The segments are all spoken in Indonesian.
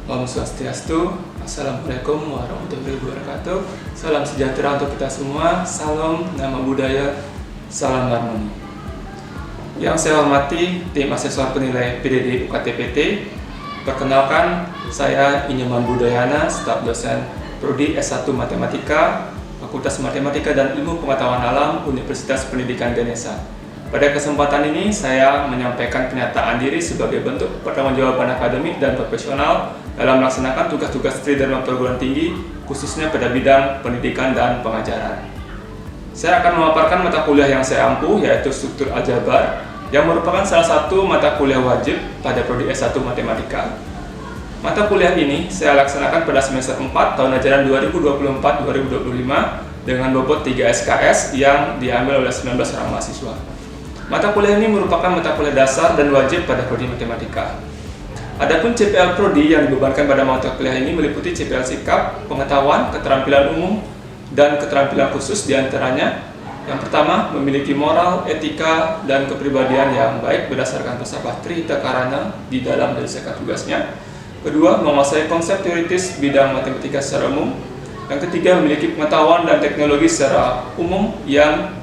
Om Swastiastu, Assalamualaikum warahmatullahi wabarakatuh. Salam sejahtera untuk kita semua. Salam nama budaya, salam harmoni. Yang saya hormati tim asesor penilai PDD UKT-PT. Perkenalkan, saya Inyoman Budayana, staf dosen Prodi S1 Matematika, Fakultas Matematika dan Ilmu Pengetahuan Alam, Universitas Pendidikan Ganesha. Pada kesempatan ini, saya menyampaikan pernyataan diri sebagai bentuk pertanggungjawaban akademik dan profesional dalam melaksanakan tugas-tugas Tridharma perguruan tinggi, khususnya pada bidang pendidikan dan pengajaran. Saya akan memaparkan mata kuliah yang saya ampuh, yaitu struktur aljabar, yang merupakan salah satu mata kuliah wajib pada Prodi S1 Matematika. Mata kuliah ini saya laksanakan pada semester 4 tahun ajaran 2024-2025 dengan bobot 3 SKS yang diambil oleh 19 orang mahasiswa. Mata kuliah ini merupakan mata kuliah dasar dan wajib pada Prodi Matematika. Adapun CPL Prodi yang dibebankan pada mata kuliah ini meliputi CPL Sikap, Pengetahuan, Keterampilan Umum, dan Keterampilan Khusus diantaranya. Yang pertama, memiliki moral, etika, dan kepribadian yang baik berdasarkan filsafat Trihita Karana di dalam menyelesaikan tugasnya. Kedua, menguasai konsep teoritis bidang matematika secara umum. Yang ketiga, memiliki pengetahuan dan teknologi secara umum yang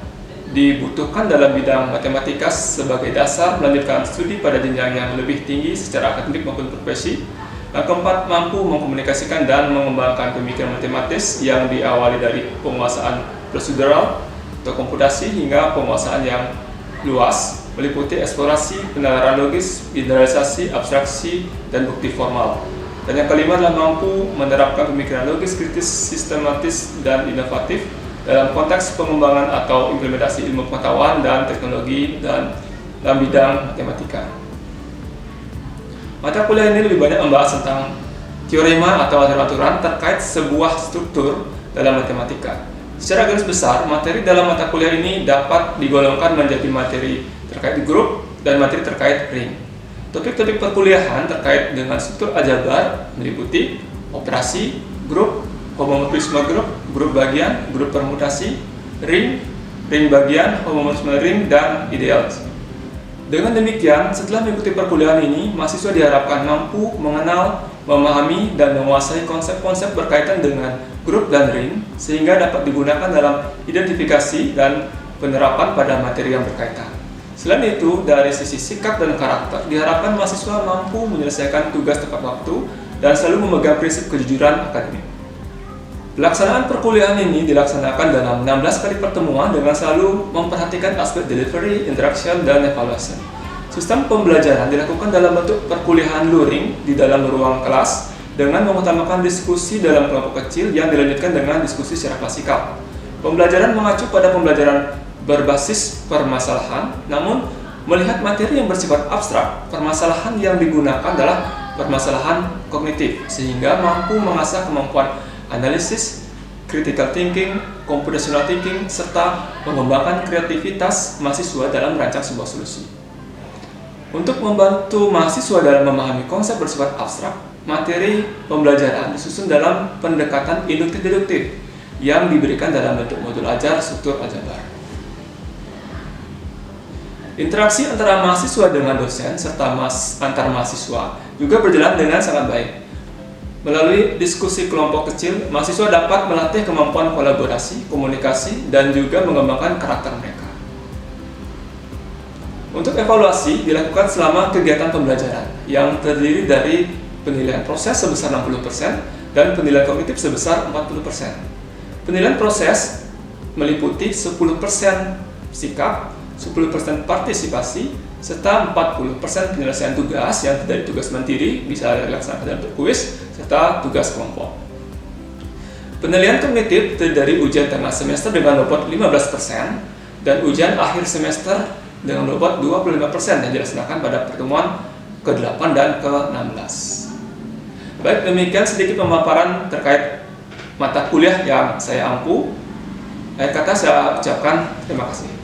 dibutuhkan dalam bidang matematika sebagai dasar melanjutkan studi pada jenjang yang lebih tinggi secara akademik maupun profesi. Yang keempat, mampu mengkomunikasikan dan mengembangkan pemikiran matematis yang diawali dari penguasaan prosedural atau komputasi hingga penguasaan yang luas, meliputi eksplorasi, penalaran logis, generalisasi, abstraksi, dan bukti formal. Dan yang kelima adalah mampu menerapkan pemikiran logis, kritis, sistematis, dan inovatif dalam konteks pengembangan atau implementasi ilmu pengetahuan dan teknologi dan dalam bidang matematika. Mata kuliah ini lebih banyak membahas tentang teorema atau aturan-aturan terkait sebuah struktur dalam matematika. Secara garis besar, materi dalam mata kuliah ini dapat digolongkan menjadi materi terkait grup dan materi terkait ring. Topik-topik perkuliahan terkait dengan struktur aljabar meliputi operasi, grup, homomorfisme grup bagian, grup permutasi, ring bagian, homomorfisme ring, dan ideal. Dengan demikian, setelah mengikuti perkuliahan ini, mahasiswa diharapkan mampu mengenal, memahami, dan menguasai konsep-konsep berkaitan dengan grup dan ring, sehingga dapat digunakan dalam identifikasi dan penerapan pada materi yang berkaitan. Selain itu, dari sisi sikap dan karakter, diharapkan mahasiswa mampu menyelesaikan tugas tepat waktu dan selalu memegang prinsip kejujuran akademik. Pelaksanaan perkuliahan ini dilaksanakan dalam 16 kali pertemuan dengan selalu memperhatikan aspek delivery, interaction, dan evaluation. Sistem pembelajaran dilakukan dalam bentuk perkuliahan luring di dalam ruang kelas dengan mengutamakan diskusi dalam kelompok kecil yang dilanjutkan dengan diskusi secara klasikal. Pembelajaran mengacu pada pembelajaran berbasis permasalahan, namun melihat materi yang bersifat abstrak, permasalahan yang digunakan adalah permasalahan kognitif, sehingga mampu mengasah kemampuan analisis, critical thinking, computational thinking, serta mengembangkan kreativitas mahasiswa dalam merancang sebuah solusi. Untuk membantu mahasiswa dalam memahami konsep bersifat abstrak, materi pembelajaran disusun dalam pendekatan induktif-deduktif yang diberikan dalam bentuk modul ajar struktur aljabar. Interaksi antara mahasiswa dengan dosen serta antar mahasiswa juga berjalan dengan sangat baik. Melalui diskusi kelompok kecil, mahasiswa dapat melatih kemampuan kolaborasi, komunikasi, dan juga mengembangkan karakter mereka. Untuk evaluasi dilakukan selama kegiatan pembelajaran yang terdiri dari penilaian proses sebesar 60% dan penilaian kognitif sebesar 40%. Penilaian proses meliputi 10% sikap, 10% partisipasi, serta 40% penyelesaian tugas yang dari tugas mandiri bisa dilaksanakan dalam kuis, serta tugas kelompok. Penilaian kognitif terdiri dari ujian tengah semester dengan bobot 15% dan ujian akhir semester dengan bobot 25% yang dilaksanakan pada pertemuan ke-8 dan ke-16. Baik, demikian sedikit pemaparan terkait mata kuliah yang saya ampuh. Akhir kata saya ucapkan terima kasih.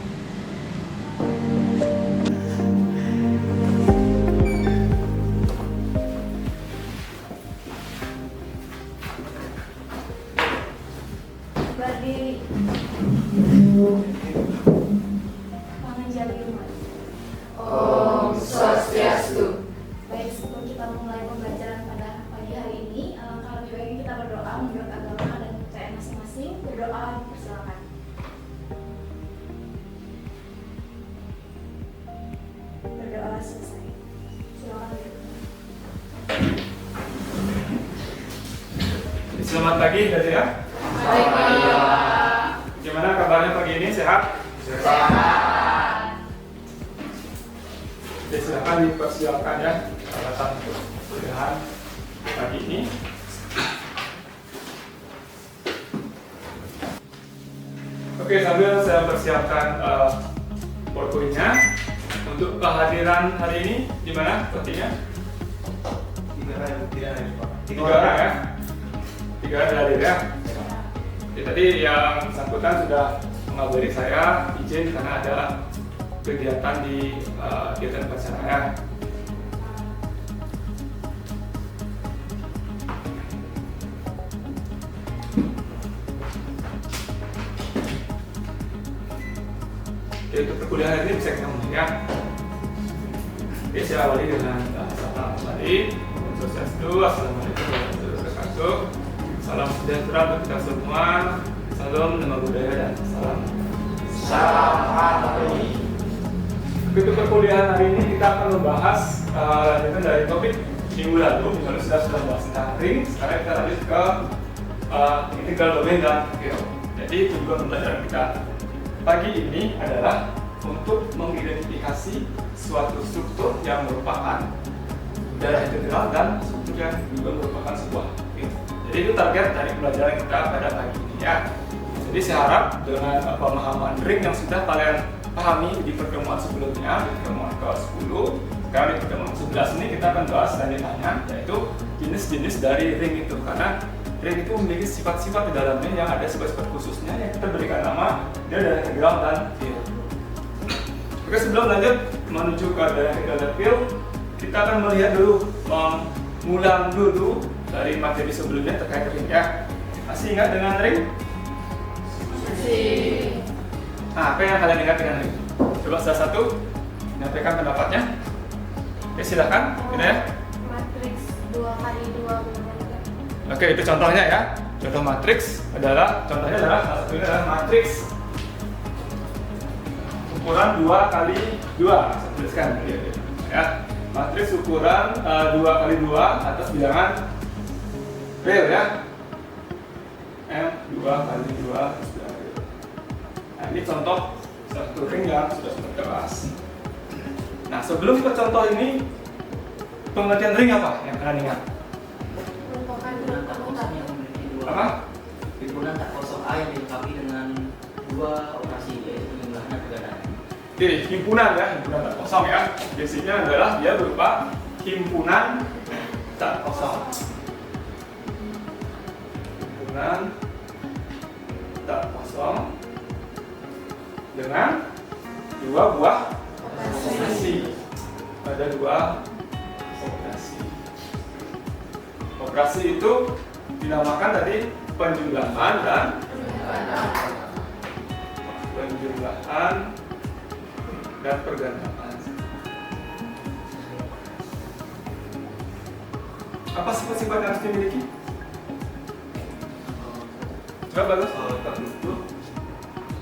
Bagi Panganjali Umat. Om Swastiastu. Baik, sebelum kita mulai pembelajaran pada pagi hari Selamat pagi, ya. Baik, Pak. Gimana kabarnya pagi ini? Sehat? Sehat. Oke, silakan dipersiapkan ya peralatan untuk kuliahan pagi ini. Oke, sambil saya persiapkan PowerPoint-nya untuk kehadiran hari ini, di mana sepertinya? 3 orang ya. 3 orang hadir ya. Jadi tadi yang bersangkutan sudah mengabari saya izin karena ada kegiatan di kegiatan upacaranya. Oke, untuk perkuliahan ini bisa kita mulai ya. Oke, saya awali dengan salam kembali. Swastiastu, assalamualaikum warahmatullahi wabarakatuh. Salam sejahtera untuk kita semua. Salam nama budaya dan salam harmoni. Untuk perkuliahan hari ini kita akan membahas lanjutan dari topik minggu lalu. Minggu sudah membahas tentang ring. Sekarang kita lanjut ke integral domain dan field. Jadi tujuan pembelajaran kita pagi ini adalah untuk mengidentifikasi suatu struktur yang merupakan daerah integral dan struktur yang juga merupakan sebuah field. Jadi itu target dari pembelajaran kita pada pagi ini ya. Jadi saya harap dengan pemahaman ring yang sudah kalian pahami di pertemuan sebelumnya, di pertemuan ke-10, sekarang di pertemuan ke-11 ini kita akan bahas lanjutannya, yaitu jenis-jenis dari ring itu. Karena ring itu memiliki sifat-sifat di dalamnya yang ada sifat-sifat khususnya yang kita berikan nama dia daerah integral dan field. Oke, sebelum lanjut menuju ke daerah integral dan field, kita akan melihat dulu, mengulang dulu dari materi sebelumnya terkait ring ya. Masih ingat dengan ring? Masih. Nah, apa yang kalian ingat dengan ring? Coba salah satu menyampaikan pendapatnya. Oke, silakan. Gini ya. Matriks 2x2 benar-benar. Oke, itu contohnya ya. Contoh matriks contohnya adalah salah satunya adalah matriks ukuran 2x2. Saya tuliskan ya. Matriks ukuran 2x2 atas bilangan real ya. M 2x2 atas bilangan real. Nah, ini contoh satu ring yang sudah bahas. Nah, sebelum ke contoh ini, pengertian ring apa yang kalian ingat? Merupakan grup komutatif. Apa? Himpunan tak kosong A yang dilengkapi dengan 2 operasi, yaitu penjumlahan dan pergandaan. Oke, himpunan ya, himpunan tak kosong ya. Basicnya adalah dia berupa himpunan tak kosong. Himpunan tak kosong dengan 2 buah operasi. Ada 2 operasi. Operasi itu dinamakan tadi penjumlahan dan pergandaan. Apa sifat-sifat yang harus dimiliki? Coba bagus. Tertutup,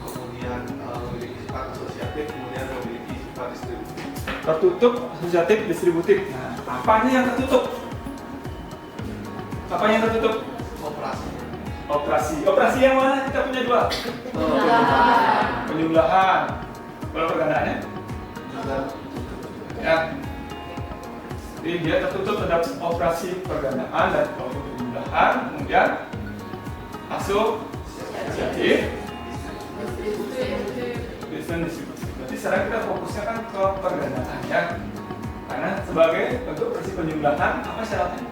kemudian memiliki sifat asosiatif, kemudian memiliki sifat distributif. Tertutup, asosiatif, distributif. Nah, apanya yang tertutup? Apanya yang tertutup? Operasi yang mana kita punya 2? Penjumlahan. Kalau pergandaannya? Ya. Jadi dia tertutup terhadap operasi pergandaan dan penjumlahan, kemudian asosiatif, distributif. Berarti sekarang kita fokusnya kan ke pergandaan ya. Karena sebagai bentuk operasi penjumlahan, apa syaratnya?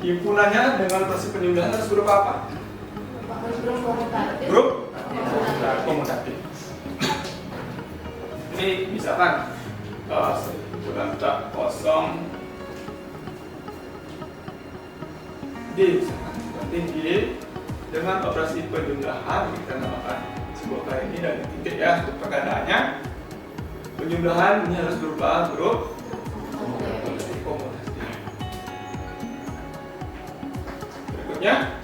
Himpunannya dengan operasi penjumlahan harus berupa apa? Merupakan grup komutatif. Grup komutatif. Ini misalkan himpunan tak kosong D, berarti D dengan operasi penjumlahan kita namakan sebuah kali ini dan titik ya untuk pergandaannya. Penjumlahan ini harus berupa grup komutatif. Berikutnya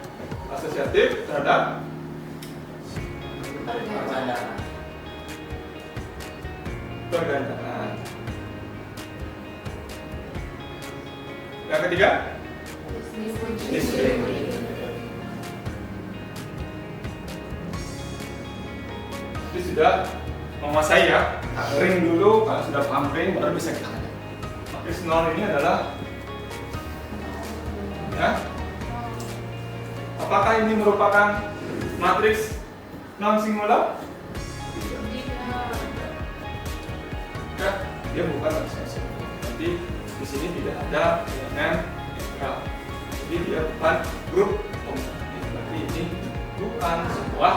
asosiatif terhadap pergandaan. Yang ketiga, Distribusi. itu sudah menguasai ya. Ring dulu, kalau sudah paham ring baru bisa kita lanjut. Matrix nol ini adalah ya. Apakah ini merupakan matriks non singular? Ya, dia bukan matriks non singular. Nanti di sini tidak ada elemen netral. Jadi dia bukan grup komutatif. Berarti ini bukan sebuah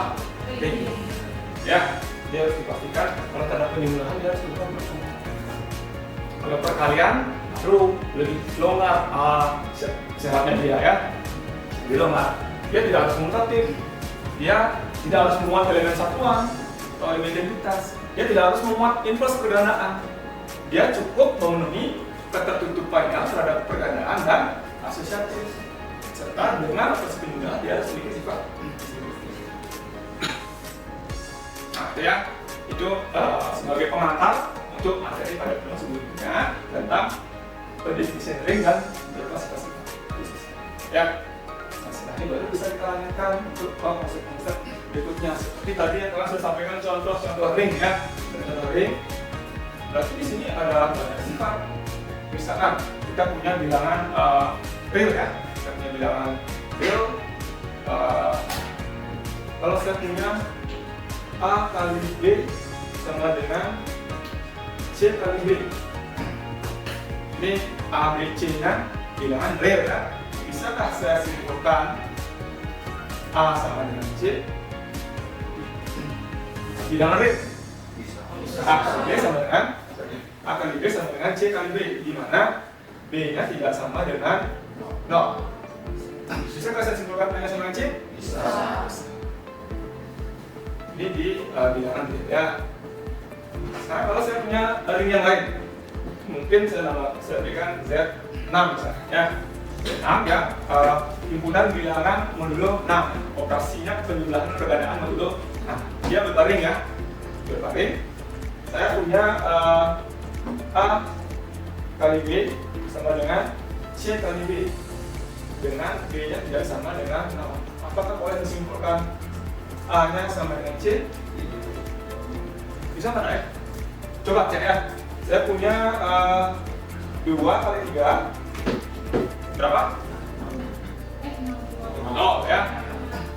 ring. Ya, dia harus dipastikan kalau tanda penyimpulan dia harus bukan grup komutatif. Kalau perkalian baru lebih longgar sehatnya dia ya, lebih longgar. Dia tidak harus komutatif, dia tidak harus memuat elemen satuan atau elemen identitas, dia tidak harus memuat inverse pergandaan. Dia cukup memenuhi ketertutupannya terhadap pergandaan dan asosiatif, serta dengan operasi pengguna dia harus memiliki sifat. Nah, itu ya, itu sebagai pengantar untuk materi pada pertemuan sebelumnya tentang pendefinisian ring dan berklasifikasi. Ya. Ini baru bisa kita lanjutkan untuk konsep-konsep berikutnya. Seperti tadi yang telah saya sampaikan contoh-contoh ring ya. Contoh ring. Berarti di sini ada banyak sifat. Misalkan kita punya bilangan real ya. Kita punya bilangan real. Kalau saya punya A kali B sama dengan C kali B. Ini A, B, C-nya bilangan real ya. Bisakah saya simpulkan A sama dengan C? Bilangan real. A kali B sama dengan A kali B sama dengan C kali B, di mana B-nya tidak sama dengan 0. Bisakah saya simpulkan B-nya sama dengan C? Bisa. Ini di bilangan real ya. Nah, kalau saya punya ring yang lain, mungkin saya berikan Z6 misalnya ya. 6 ya, himpunan bilangan modulo 6, operasinya penjumlahan pergandaan modulo 6. Dia berbaring ya, berbaring. Saya punya A kali B sama dengan C kali B, dengan B nya tidak sama dengan 0. Apakah boleh disimpulkan A nya sama dengan C? Bisa nggak ya? Coba cek ya. Saya punya 2 kali 3 berapa? 0 ya.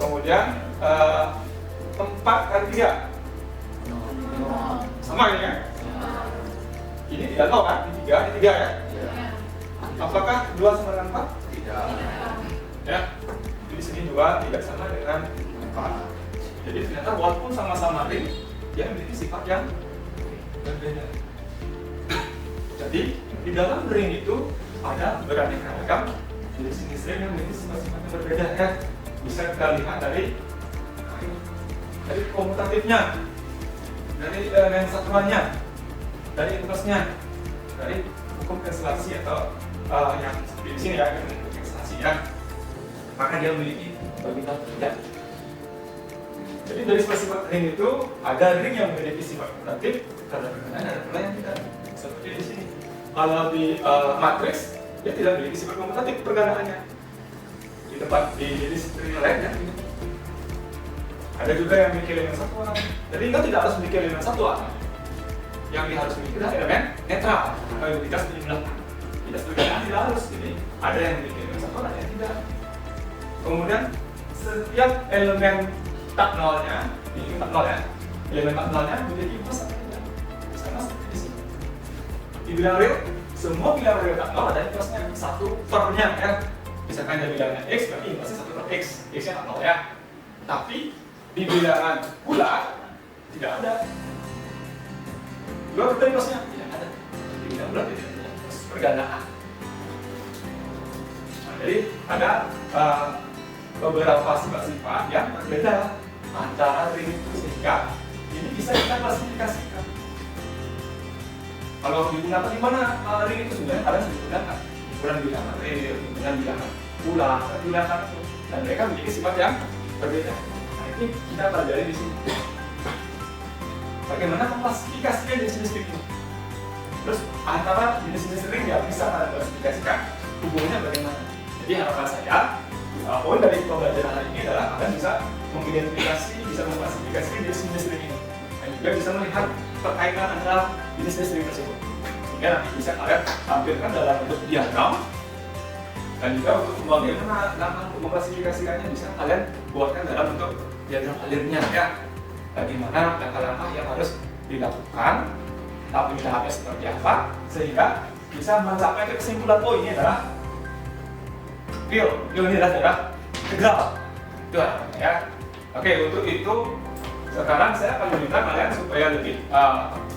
Kemudian 4 kali 3 sama ini ya. Ini tidak 0 kan? Ini 3, ini 3 ya. Apakah 2 sama dengan 4? Tidak. Ya. Jadi di sini 2 tidak sama dengan 4. Jadi ternyata walaupun sama-sama ring, dia memiliki sifat yang berbeda. Jadi di dalam ring itu ada beraneka ragam jenis-jenis ring yang memiliki sifat-sifat yang berbeda ya. Bisa kita lihat dari komutatifnya, dari elemen satuannya, dari inverse-nya, dari hukum konstelasi atau yang seperti di sini ya, hukum konstelasi ya. Maka dia memiliki permintaan tidak. Jadi dari sifat-sifat ring itu ada ring yang memiliki sifat komutatif, ada pula yang tidak. Seperti di sini. Kalau di matriks dia tidak memiliki sifat komutatif pergandaannya. Di tempat di jenis ring lainnya. Ada juga yang memiliki elemen satuan. Jadi kita tidak harus memiliki elemen satuan. Yang dia harus memiliki adalah elemen netral. Kalau identitas penjumlah tidak pergandaan tidak harus. Jadi ada yang memiliki elemen satuan, ada yang tidak. Kemudian setiap elemen tak nolnya, ini tak nol ya. Elemen tak nolnya memiliki inverse atau tidak. Sama seperti di sini. Di bilangan real, semua bilangan real tak nol ada inverse-nya satu per-nya ya. Misalkan ada bilangan X, berarti inverse-nya 1 per X. X-nya tak nol ya. Tapi di bilangan bulat tidak ada. Dua per inverse-nya tidak ada. Di bilangan bulat tidak ada inverse pergandaan. Nah, jadi ada beberapa sifat-sifat yang berbeda antara ring itu, sehingga ini bisa kita klasifikasikan. Kalau digunakan di mana ring itu sebenarnya kadang digunakan ukuran bilangan real, ukuran bilangan bulat, digunakan itu, dan mereka memiliki sifat yang berbeda. Nah, ini kita pelajari di sini. Bagaimana mengklasifikasikan jenis-jenis ring ini? Terus antara jenis-jenis ring yang bisa kita klasifikasikan hubungannya bagaimana. Jadi harapan saya, poin dari pembelajaran hari ini adalah kalian bisa mengidentifikasi, bisa mengklasifikasi jenis-jenis string ini, dan juga bisa melihat perkaitan antara jenis-jenis string tersebut. Sehingga nanti bisa kalian tampilkan dalam bentuk diagram, dan juga untuk bagaimana untuk mengklasifikasikannya bisa kalian buatkan dalam bentuk diagram alirnya ya. Bagaimana langkah-langkah yang harus dilakukan, tahapnya seperti apa, sehingga bisa mencapai kesimpulan, oh ini adalah fill ini adalah integral. Itu harapannya ya. Oke, untuk itu sekarang saya akan meminta kalian supaya lebih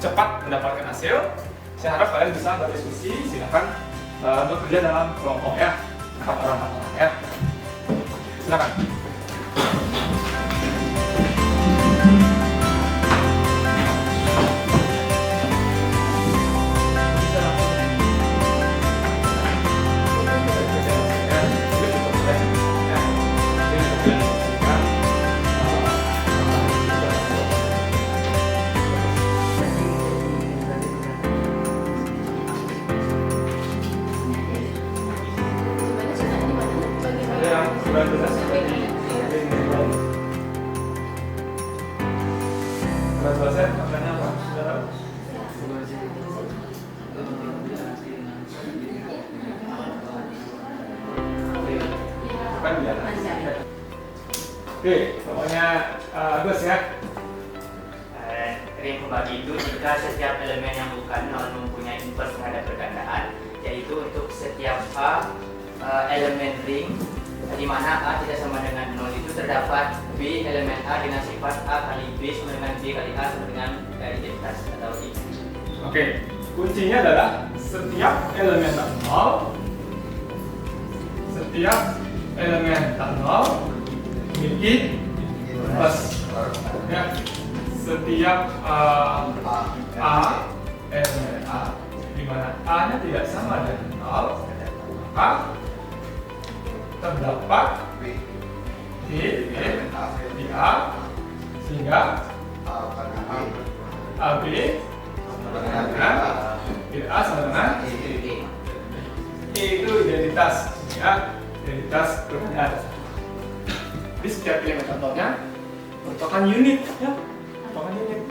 cepat mendapatkan hasil. Saya harap kalian bisa berdiskusi, silakan bekerja dalam kelompok ya, 4 orang ya. Silakan. Gimana sih tadi mana? Bagaimana? Yang sudah jelas seperti sudah selesai makanya apa? Sudah tahu? Kan ya. Oke, pokoknya Agus ya. Ring pembagi itu jika setiap elemen yang bukan nol mempunyai inverse terhadap pergandaan, yaitu untuk setiap elemen ring di mana A tidak sama dengan 0 itu terdapat B elemen A dengan sifat A kali B sama dengan B kali A sama dengan identitas atau I. Oke, kuncinya adalah setiap elemen tak nol, setiap elemen tak nol memiliki plus ya. Setiap A elemen A di mana A nya tidak sama dengan 0, maka terdapat di A sehingga AB dengan A sama dengan E itu identitas ya, identitas pergandaan. Jadi setiap elemen contohnya merupakan unit ya, merupakan unit,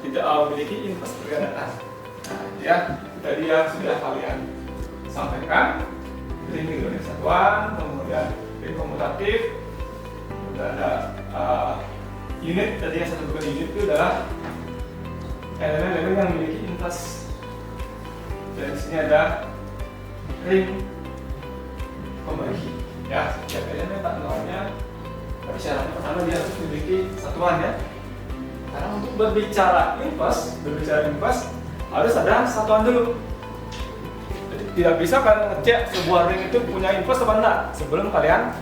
tidak memiliki inverse pergandaan. Nah, ya tadi yang sudah kalian sampaikan, ring unit satuan, kemudian ring komutatif, kemudian ada unit. Tadi yang satu bukan unit itu adalah elemen-elemen yang memiliki inverse. Dan di sini ada ring pembagi ya, setiap elemen tak nolnya. Tapi syaratnya pertama dia harus memiliki satuan ya. Karena untuk berbicara inverse harus ada satuan dulu. Jadi tidak bisa kalian ngecek sebuah ring itu punya inverse apa enggak sebelum kalian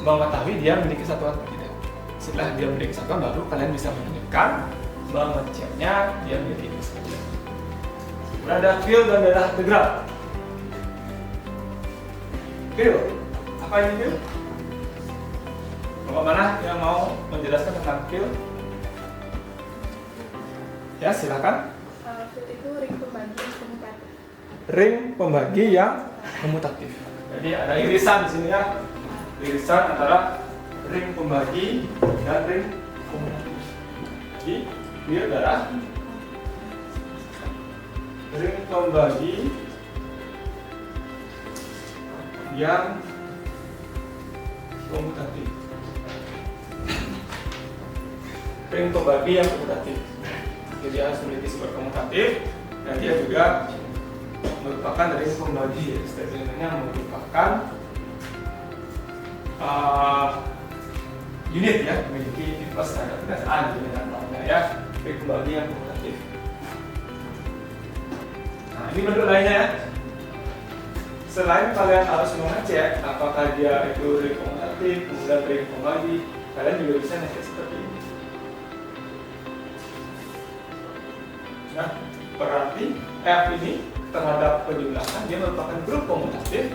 mengetahui dia memiliki satuan atau tidak. Setelah dia memiliki satuan baru kalian bisa menunjukkan mengeceknya dia memiliki inverse. Kemudian ada fill dan ada integral. Fill, apa ini fill? Bapak mana yang mau menjelaskan tentang fill? Ya, silakan. Fill itu ring pembagi komutatif. Ring pembagi yang komutatif. Jadi ada irisan di sini ya. Irisan antara ring pembagi dan ring komutatif. Jadi fill adalah ring pembagi yang komutatif. Ring pembagi yang komutatif. Jadi dia harus memiliki sifat komutatif dan dia juga merupakan ring pembagi. Setiap elemennya merupakan unit ya, memiliki inverse terhadap pergandaan dengan namanya ya, ring pembagi yang komutatif. Nah, ini bentuk lainnya ya. Selain kalian harus mengecek apakah dia itu ring komutatif, kemudian ring pembagi, kalian juga bisa ngecek seperti ini. Nah, berarti F ini terhadap penjumlahan dia merupakan grup komutatif.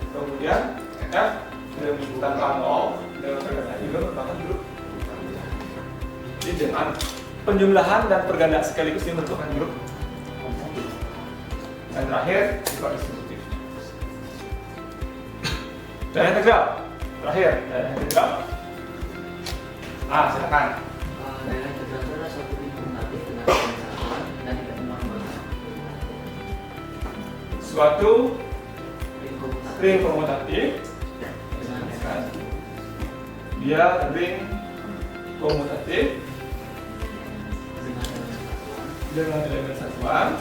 Kemudian F tanpa 0 dengan pergandaan juga merupakan grup komutatif. Jadi dengan penjumlahan dan pergandaan sekaligus dia merupakan grup komutatif. Dan terakhir sifat distributif. Daerah integral. Terakhir, daerah integral. Silakan. Daerah integral itu adalah suatu ring komutatif dengan elemen satuan dan tidak mengubah. Suatu Ring komutatif ring komutatif. dengan Dia ring komutatif dengan elemen satuan.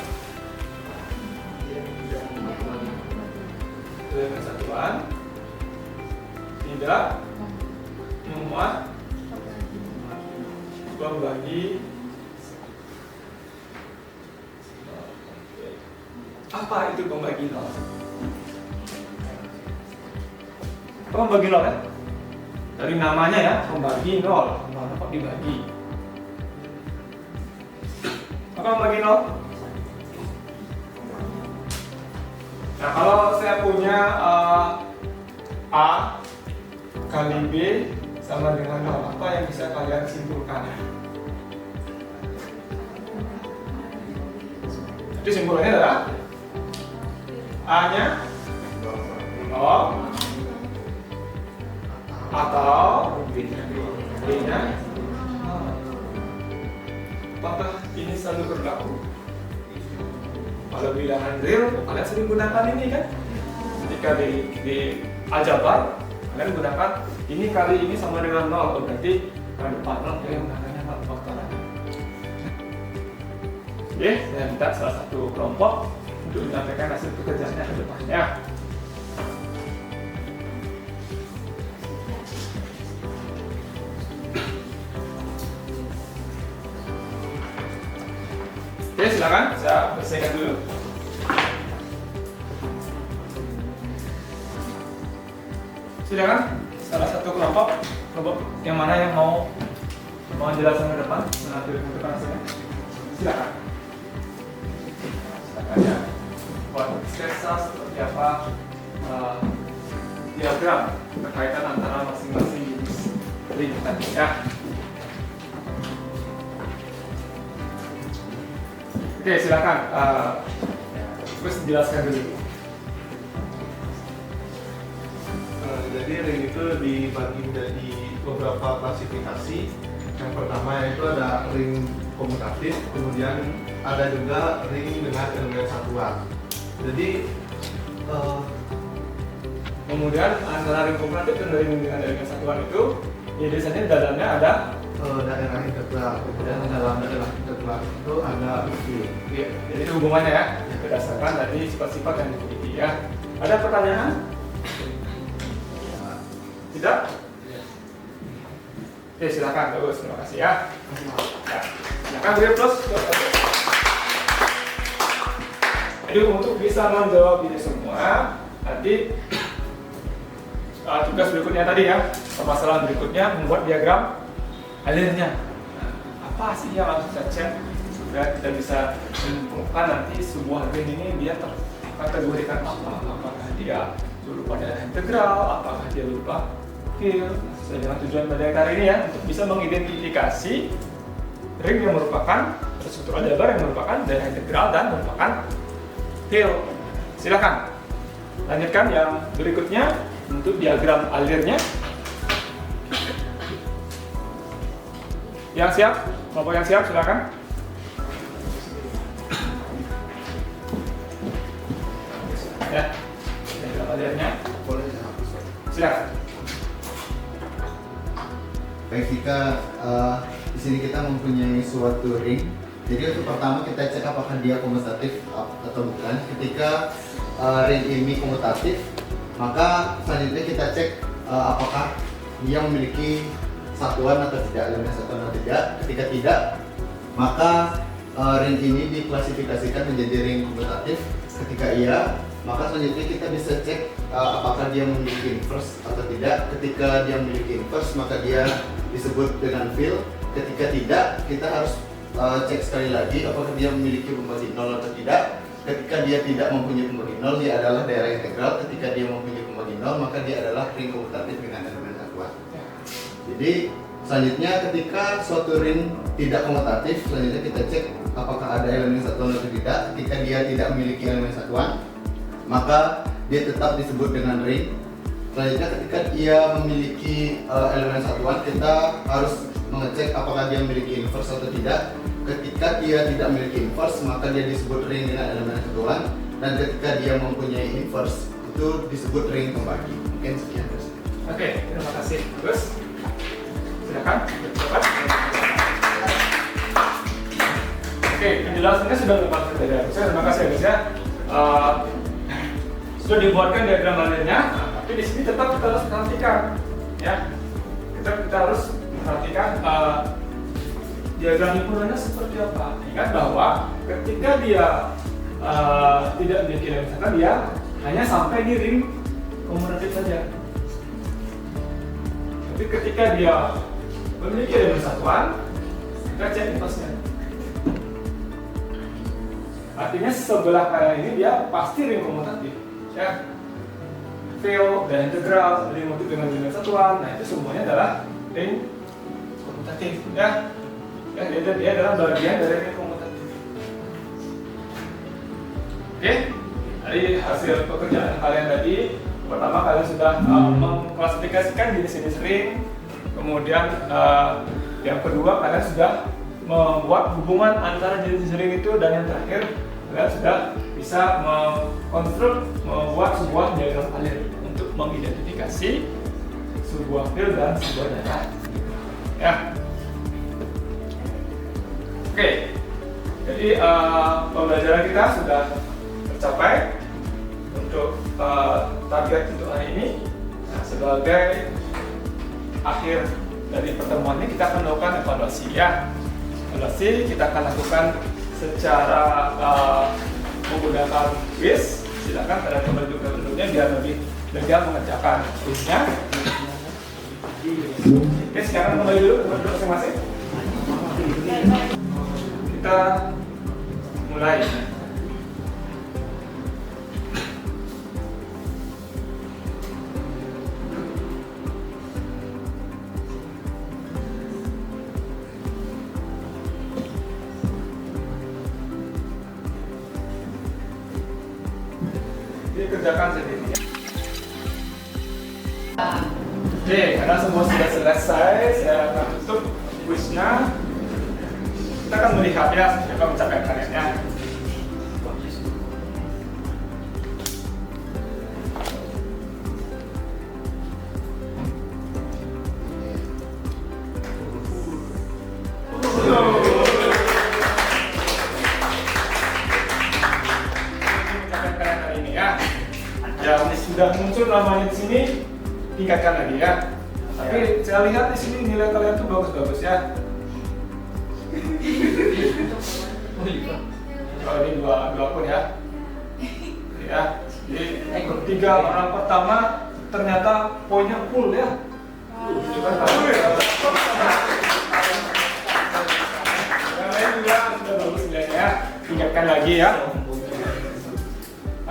dengan elemen satuan. Tidak memuat pembagian. Elemen satuan tidak memuat pembagi. Apa itu pembagi nol? Apa pembagi nol ya? Dari namanya ya, pembagi nol. Nol apa dibagi? Apa pembagi nol? Nah, kalau saya punya A kali B sama dengan nol, apa yang bisa kalian simpulkan? Jadi simpulannya adalah A-nya 0 atau B-nya 0. Apakah ini selalu berlaku? Kalau bilangan real, kalian sering gunakan ini kan? Ketika di aljabar, kalian gunakan ini kali ini sama dengan 0, berarti kali depan 0 kalian gunakannya 0 faktoran. Oke, saya minta salah satu kelompok untuk menyampaikan hasil pekerjaannya ke depannya. Oke, silakan, saya bersihkan dulu. Silakan, salah satu kelompok yang mana yang mau menjelaskan ke depan, mengambil ke depan hasilnya. Silakan. Silakan ya. Buat sketsa seperti apa diagram berkaitan antara masing-masing jenis ring tadi ya. Oke, silakan. Terus jelaskan dulu. Jadi ring itu dibagi menjadi beberapa klasifikasi. Yang pertama yaitu ada ring komutatif, kemudian ada juga ring dengan elemen satuan. Jadi Kemudian antara ring komutatif dan ring dengan elemen satuan itu, ya biasanya di dalamnya ada daerah integral, kemudian dalam daerah integral itu ada field. ya, jadi itu hubungannya ya, berdasarkan dari sifat-sifat yang dimiliki ya. Ada pertanyaan? Tidak? Oke, silakan terus. Terima kasih ya. Ya, silakan beri plus. Jadi untuk bisa menjawab ini semua, nanti tugas berikutnya tadi ya, permasalahan berikutnya membuat diagram alirnya. Nah, apa sih yang harus kita cek supaya kita bisa menentukan nanti sebuah ring ini dia terkategorikan apa? Apakah dia berupa daerah integral, apakah dia berupa field? Sesuai dengan tujuan pada hari ini ya, untuk bisa mengidentifikasi ring yang merupakan struktur aljabar yang merupakan daerah integral dan merupakan field. Silakan lanjutkan yang berikutnya untuk diagram alirnya. Yang siap? Kelompok yang siap silakan. Ya, diagram alirnya. Boleh saya hapus? Silakan. Baik, jika di sini kita mempunyai suatu ring, jadi untuk pertama kita cek apakah dia komutatif atau bukan. Ketika ring ini komutatif, maka selanjutnya kita cek apakah dia memiliki satuan atau tidak, elemen satuan atau tidak. Ketika tidak, maka ring ini diklasifikasikan menjadi ring komutatif. Ketika iya, maka selanjutnya kita bisa cek apakah dia memiliki inverse atau tidak. Ketika dia memiliki inverse, maka dia disebut dengan field. Ketika tidak, kita harus cek sekali lagi apakah dia memiliki pembagi nol atau tidak. Ketika dia tidak mempunyai pembagi nol, dia adalah daerah integral. Ketika dia mempunyai pembagi nol, maka dia adalah ring komutatif dengan elemen satuan. Jadi selanjutnya ketika suatu ring tidak komutatif, selanjutnya kita cek apakah ada elemen satuan atau tidak. Ketika dia tidak memiliki elemen satuan, maka dia tetap disebut dengan ring. Selanjutnya ketika dia memiliki elemen satuan, kita harus mengecek apakah dia memiliki inverse atau tidak. Ketika dia tidak memiliki inverse, maka dia disebut ring dengan elemen satuan. Dan ketika dia mempunyai inverse, itu disebut ring pembagi. Mungkin sekian. Oke, terima kasih. Terus, silakan. Oke, penjelasannya sudah lepas dari aku. Terima kasih guys ya. Sudah dibuatkan diagram lainnya, tapi di sini tetap kita harus perhatikan, ya. Kita harus perhatikan diagram lingkungannya seperti apa. Ingat bahwa ketika dia tidak memiliki elemen satuan, dia hanya sampai di ring komutatif saja. Tapi ketika dia memiliki elemen satuan, kita cek inverse-nya. Artinya sebelah kanan ini dia pasti ring komutatif, ya. Field dan integral, ring komutatif dengan elemen satuan, nah itu semuanya adalah ring komutatif, ya. Ya, dia adalah bagian dari ring komutatif. Oke, dari hasil pekerjaan kalian tadi, pertama kalian sudah mengklasifikasikan jenis-jenis ring, kemudian yang kedua kalian sudah membuat hubungan antara jenis ring itu, dan yang terakhir kalian sudah bisa membuat sebuah diagram alir untuk mengidentifikasi sebuah field dan sebuah data. Ya. Oke. Jadi pembelajaran kita sudah tercapai untuk target untuk hari ini. Nah, sebagai akhir dari pertemuan ini kita akan melakukan evaluasi, ya. Evaluasi kita akan lakukan secara menggunakan quiz. Silakan pada kembali duduknya biar lebih lega mengerjakan quiznya. Oke, sekarang kembali dulu ke duduk masing-masing. Kita mulai. Kerjakan sendiri. Oke, karena semua sudah selesai, saya akan tutup quiznya. Kita akan melihat ya siapa mencapai kaliannya. Sudah muncul namanya di sini, tingkatkan lagi ya. Tapi saya lihat di sini nilai kalian tuh bagus-bagus ya. Oh, ini dua pun ya. Ya. Jadi tiga orang pertama ternyata poinnya full ya. Yang lain juga sudah bagus nilainya ya. Tingkatkan lagi ya.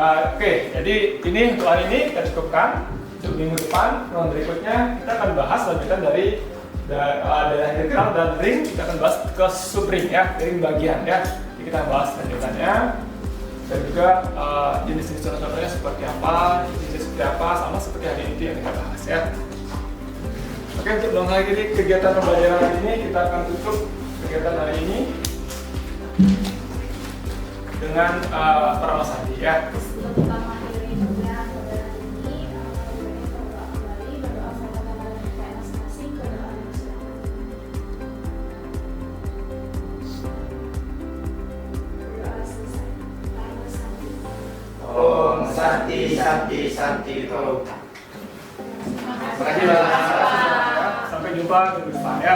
Oke, jadi ini untuk hari ini kita cukupkan. Untuk minggu depan, round berikutnya kita akan bahas lanjutan dari integral dan ring. Kita akan bahas ke subring ya, ring bagian ya. Jadi kita bahas lanjutannya dan juga jenis-jenis contohnya seperti apa, jenis seperti apa, sama seperti hari ini yang kita bahas ya. Oke, untuk mengakhiri kegiatan pembelajaran hari ini, kita akan tutup kegiatan hari ini dengan para sandi ya. Sebelum kita mengakhiri juga pembelajaran ini, berdoa kembali, berdoa kepada kita masing-masing, berdoa yang silakan. Berdoa selesai. Para sandi. Om Santi Santi Santi Om. Terima Terima kasih. Sampai jumpa minggu depan ya.